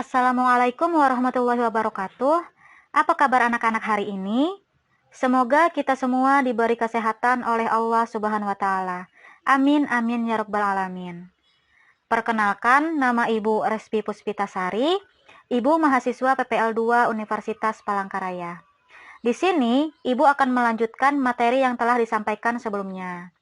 Assalamualaikum warahmatullahi wabarakatuh. Apa kabar anak-anak hari ini? Semoga kita semua diberi kesehatan oleh Allah Subhanahu wa Ta'ala. Amin, amin ya Rabbal 'Alamin. Perkenalkan, nama Ibu Respi Puspitasari, Ibu mahasiswa PPL 2 Universitas Palangkaraya. Di sini, Ibu akan melanjutkan materi yang telah disampaikan sebelumnya.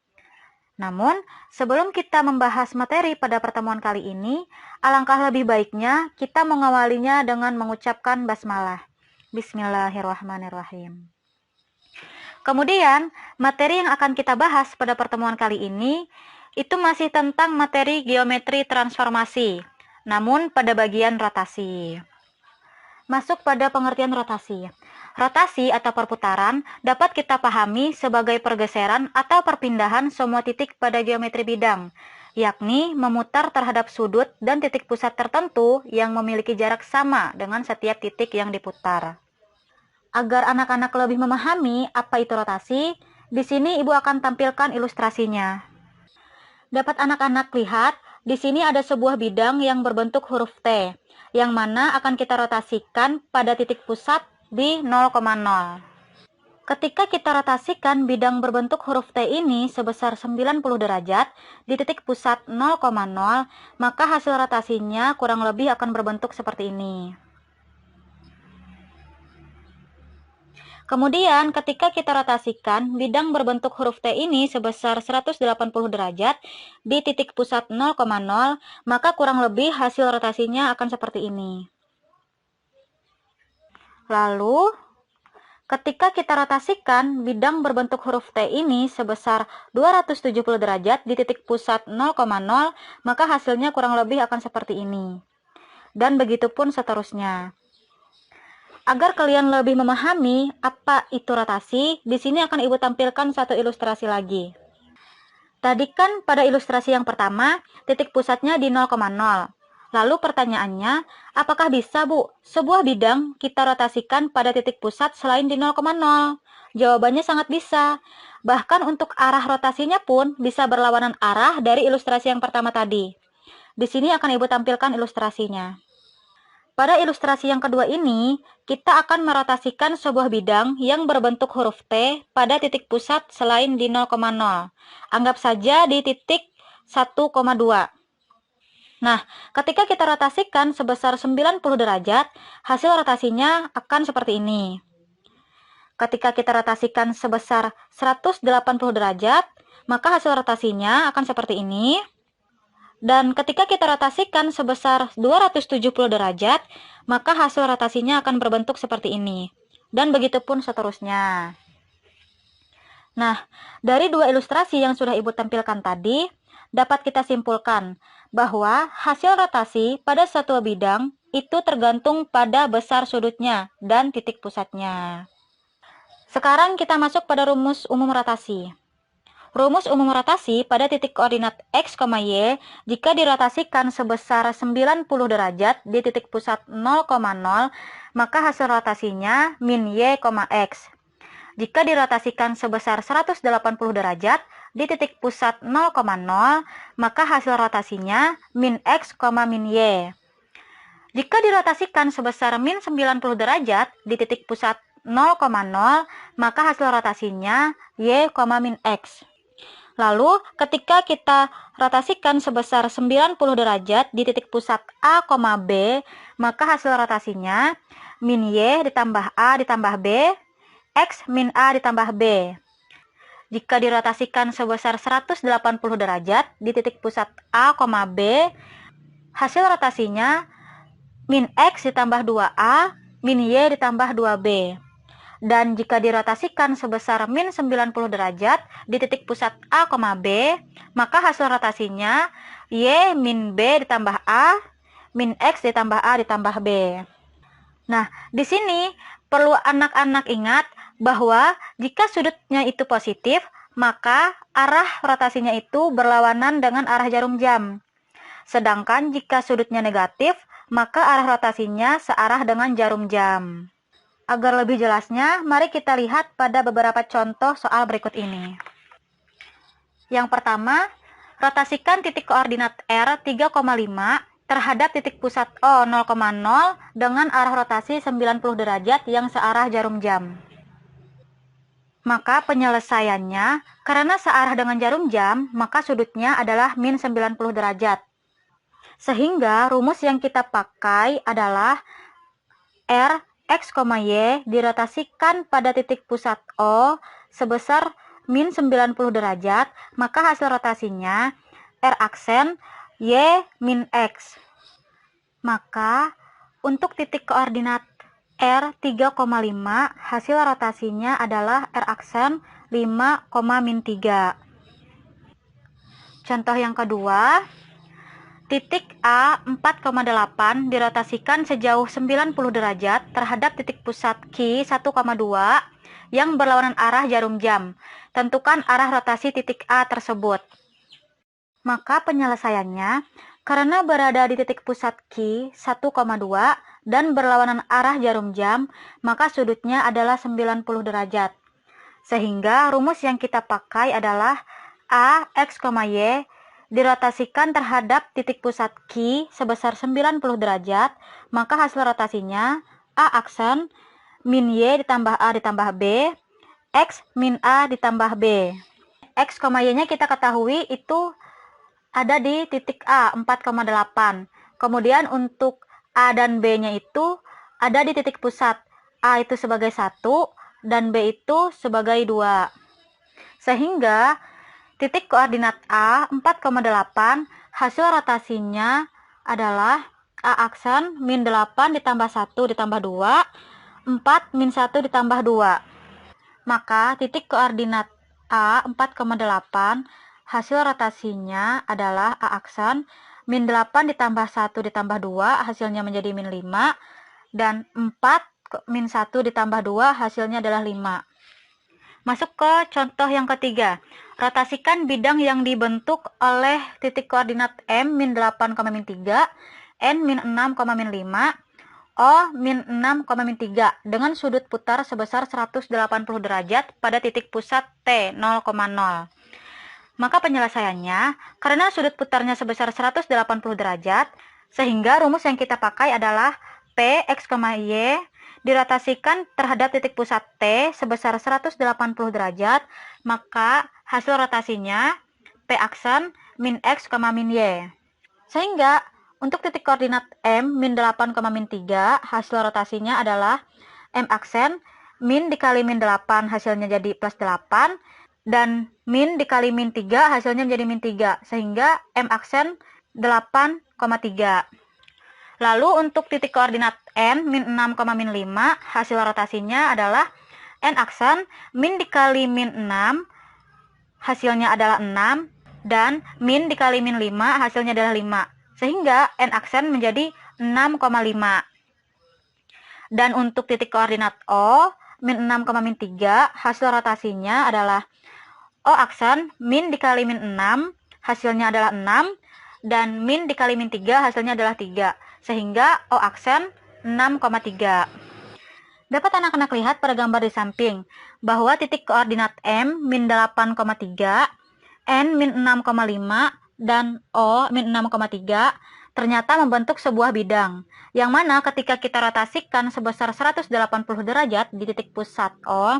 Namun, sebelum kita membahas materi pada pertemuan kali ini, alangkah lebih baiknya kita mengawalinya dengan mengucapkan basmalah. Bismillahirrahmanirrahim. Kemudian, materi yang akan kita bahas pada pertemuan kali ini itu masih tentang materi geometri transformasi, namun pada bagian rotasi. Masuk pada pengertian rotasi. Rotasi atau perputaran dapat kita pahami sebagai pergeseran atau perpindahan semua titik pada geometri bidang, yakni memutar terhadap sudut dan titik pusat tertentu yang memiliki jarak sama dengan setiap titik yang diputar. Agar anak-anak lebih memahami apa itu rotasi, di sini Ibu akan tampilkan ilustrasinya. Dapat anak-anak lihat, di sini ada sebuah bidang yang berbentuk huruf T, yang mana akan kita rotasikan pada titik pusat di 0,0. Ketika kita rotasikan bidang berbentuk huruf T ini sebesar 90 derajat di titik pusat 0,0, maka hasil rotasinya kurang lebih akan berbentuk seperti ini. Kemudian ketika kita rotasikan bidang berbentuk huruf T ini sebesar 180 derajat di titik pusat 0,0, maka kurang lebih hasil rotasinya akan seperti ini. Lalu, ketika kita rotasikan bidang berbentuk huruf T ini sebesar 270 derajat di titik pusat 0,0, maka hasilnya kurang lebih akan seperti ini. Dan begitu pun seterusnya. Agar kalian lebih memahami apa itu rotasi, di sini akan Ibu tampilkan satu ilustrasi lagi. Tadi kan pada ilustrasi yang pertama, titik pusatnya di 0,0. Lalu pertanyaannya, apakah bisa Bu, sebuah bidang kita rotasikan pada titik pusat selain di 0,0? Jawabannya sangat bisa. Bahkan untuk arah rotasinya pun bisa berlawanan arah dari ilustrasi yang pertama tadi. Di sini akan Ibu tampilkan ilustrasinya. Pada ilustrasi yang kedua ini, kita akan merotasikan sebuah bidang yang berbentuk huruf T pada titik pusat selain di 0,0. Anggap saja di titik 1,2. Nah, ketika kita rotasikan sebesar 90 derajat, hasil rotasinya akan seperti ini. Ketika kita rotasikan sebesar 180 derajat, maka hasil rotasinya akan seperti ini. Dan ketika kita rotasikan sebesar 270 derajat, maka hasil rotasinya akan berbentuk seperti ini. Dan begitu pun seterusnya. Nah, dari dua ilustrasi yang sudah Ibu tampilkan tadi, dapat kita simpulkan bahwa hasil rotasi pada satu bidang itu tergantung pada besar sudutnya dan titik pusatnya. Sekarang kita masuk pada rumus umum rotasi. Rumus umum rotasi pada titik koordinat X, Y jika dirotasikan sebesar 90 derajat di titik pusat 0,0, maka hasil rotasinya min Y, X. Jika dirotasikan sebesar 180 derajat di titik pusat 0,0, maka hasil rotasinya min X, min Y. Jika dirotasikan sebesar min 90 derajat di titik pusat 0,0, maka hasil rotasinya Y, min X. Lalu, ketika kita rotasikan sebesar 90 derajat di titik pusat A, B, maka hasil rotasinya min Y ditambah A ditambah B, X min A ditambah B. Jika dirotasikan sebesar 180 derajat di titik pusat A, B, hasil rotasinya min X ditambah 2A, min Y ditambah 2B. Dan jika dirotasikan sebesar min 90 derajat di titik pusat A, B, maka hasil rotasinya Y min B ditambah A, min X ditambah A ditambah B. Nah, di sini perlu anak-anak ingat bahwa jika sudutnya itu positif, maka arah rotasinya itu berlawanan dengan arah jarum jam. Sedangkan jika sudutnya negatif, maka arah rotasinya searah dengan jarum jam. Agar lebih jelasnya, mari kita lihat pada beberapa contoh soal berikut ini. Yang pertama, rotasikan titik koordinat R 3,5 terhadap titik pusat O 0,0 dengan arah rotasi 90 derajat yang searah jarum jam. Maka penyelesaiannya, karena searah dengan jarum jam, maka sudutnya adalah min 90 derajat. Sehingga rumus yang kita pakai adalah R, X, Y dirotasikan pada titik pusat O sebesar min 90 derajat, maka hasil rotasinya R aksen Y min X. Maka untuk titik koordinat R 3,5 hasil rotasinya adalah R aksen 5, min 3. Contoh yang kedua, titik A 4,8 dirotasikan sejauh 90 derajat terhadap titik pusat Q 1,2 yang berlawanan arah jarum jam. Tentukan arah rotasi titik A tersebut. Maka penyelesaiannya, karena berada di titik pusat Q 1,2 dan berlawanan arah jarum jam, maka sudutnya adalah 90 derajat. Sehingga rumus yang kita pakai adalah A, X, Y dirotasikan terhadap titik pusat Q sebesar 90 derajat, maka hasil rotasinya A aksen min Y ditambah A ditambah B, X min A ditambah B. X, Y-nya kita ketahui itu ada di titik A 4,8. Kemudian untuk A dan B-nya itu ada di titik pusat. A itu sebagai 1 dan B itu sebagai 2. Sehingga titik koordinat A 4,8 hasil rotasinya adalah A aksen min 8 ditambah 1 ditambah 2, 4 min 1 ditambah 2. Maka titik koordinat A 4,8 hasil rotasinya adalah A aksen min 8 ditambah 1 ditambah 2 hasilnya menjadi min 5, dan 4 min 1 ditambah 2 hasilnya adalah 5. Masuk ke contoh yang ketiga. Rotasikan bidang yang dibentuk oleh titik koordinat M min 8, min 3, N min 6, min 5, O min 6, min 3 dengan sudut putar sebesar 180 derajat pada titik pusat T 0,0. Maka penyelesaiannya, karena sudut putarnya sebesar 180 derajat, sehingga rumus yang kita pakai adalah P, X, Y dirotasikan terhadap titik pusat T sebesar 180 derajat, maka hasil rotasinya P aksen min X, min Y. Sehingga untuk titik koordinat M min 8, min 3 hasil rotasinya adalah M aksen min dikali min 8 hasilnya jadi plus 8, dan min dikali min 3 hasilnya menjadi min 3, sehingga M aksen 8,3. Lalu untuk titik koordinat N min 6, min 5 hasil rotasinya adalah N aksen min dikali min 6 hasilnya adalah 6, dan min dikali min 5 hasilnya adalah 5, sehingga N aksen menjadi 6,5. Dan untuk titik koordinat O min 6, min 3 hasil rotasinya adalah O aksen min dikali min 6 hasilnya adalah 6, dan min dikali min 3 hasilnya adalah 3, sehingga O aksen 6,3. Dapat anak-anak lihat pada gambar di samping bahwa titik koordinat M min 8,3, N min 6,5, dan O min 6,3 ternyata membentuk sebuah bidang, yang mana ketika kita rotasikan sebesar 180 derajat di titik pusat O,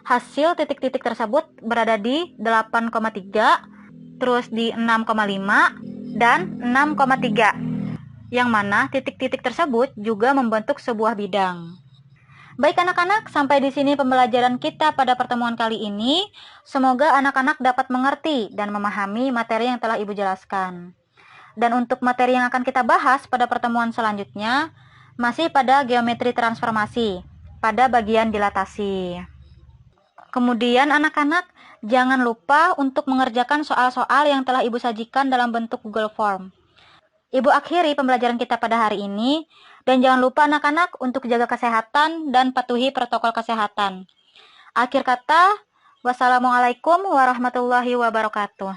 hasil titik-titik tersebut berada di 8,3, terus di 6,5, dan 6,3, yang mana titik-titik tersebut juga membentuk sebuah bidang. Baik anak-anak, sampai di sini pembelajaran kita pada pertemuan kali ini. Semoga anak-anak dapat mengerti dan memahami materi yang telah Ibu jelaskan. Dan untuk materi yang akan kita bahas pada pertemuan selanjutnya, masih pada geometri transformasi, pada bagian dilatasi. Kemudian anak-anak, jangan lupa untuk mengerjakan soal-soal yang telah Ibu sajikan dalam bentuk Google Form. Ibu akhiri pembelajaran kita pada hari ini. Dan jangan lupa anak-anak untuk jaga kesehatan dan patuhi protokol kesehatan. Akhir kata, wassalamualaikum warahmatullahi wabarakatuh.